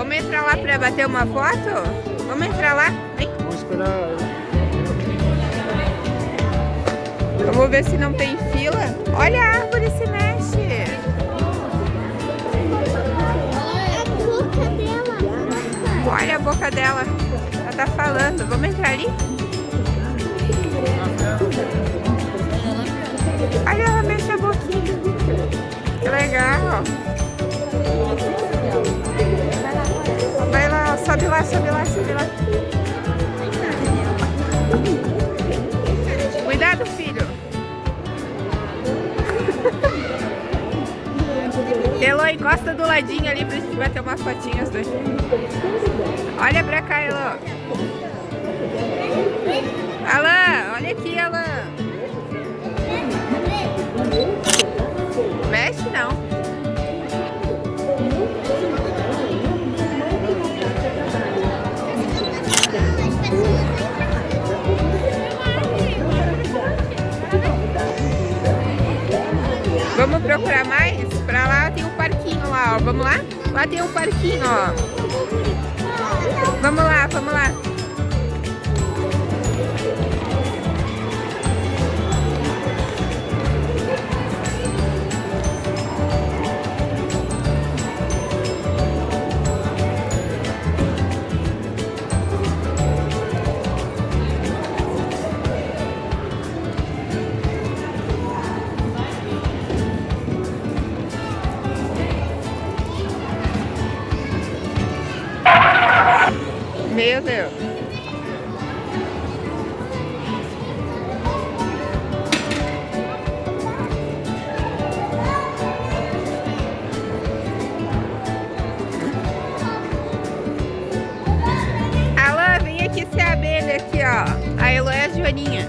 Vamos entrar lá pra bater uma foto? Vamos entrar lá? Vem. Vamos esperar. Vamos ver se não tem fila. Olha, a árvore se mexe. Olha a boca dela. Ela tá falando. Vamos entrar ali? Olha, ela mexe a boquinha. Que legal. Vai lá, sobe lá, sobe lá, sobe lá. Cuidado, filho. Helo, encosta do ladinho ali pra gente bater umas fotinhas dois. Olha pra cá, Helo. Allan, olha aqui, Allan. Mexe não. Vamos procurar mais? Pra lá tem um parquinho lá, ó. Vamos lá? Lá tem um parquinho, ó. Vamos lá, vamos lá. Meu Deus. Allan, vem aqui ser a abelha aqui, ó. A Helo é a Joaninha.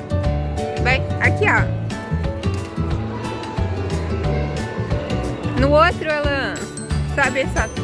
Vai, aqui, ó. No outro, Allan. Sabe, sabe.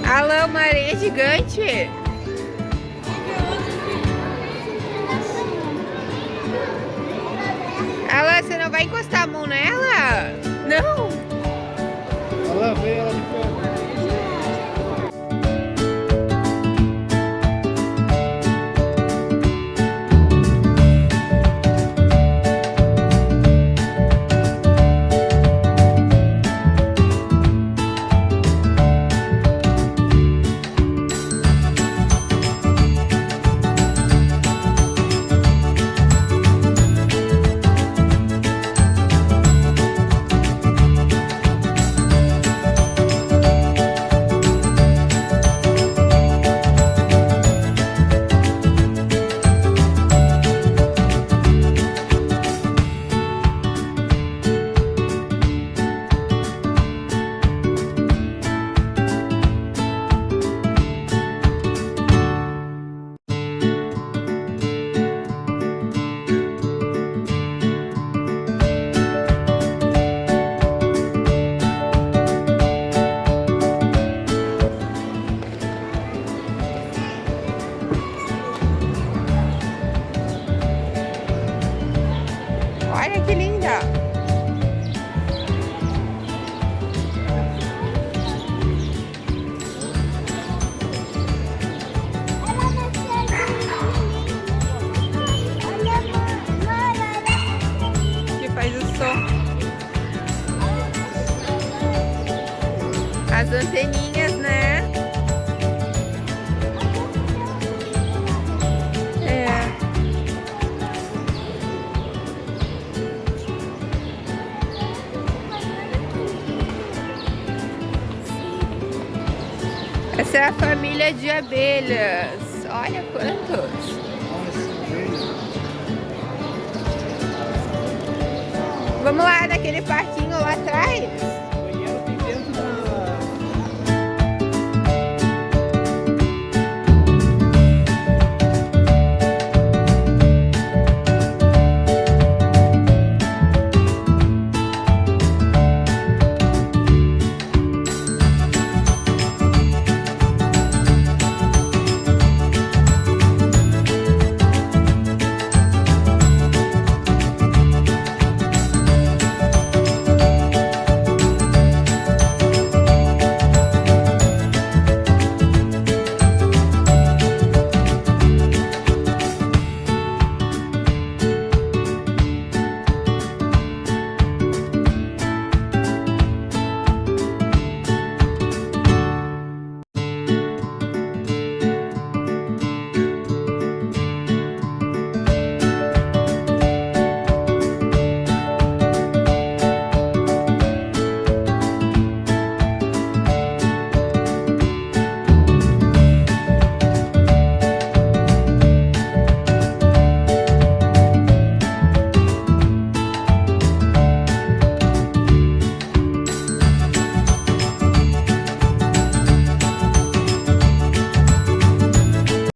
Allan, uma areia gigante. Allan, você não vai encostar a mão nela? Não. Allan, vem ela de perto. Olha que linda. Que faz o som. As anteninhas, né? Essa é a família de abelhas. Olha quantos. Vamos lá naquele parquinho lá atrás.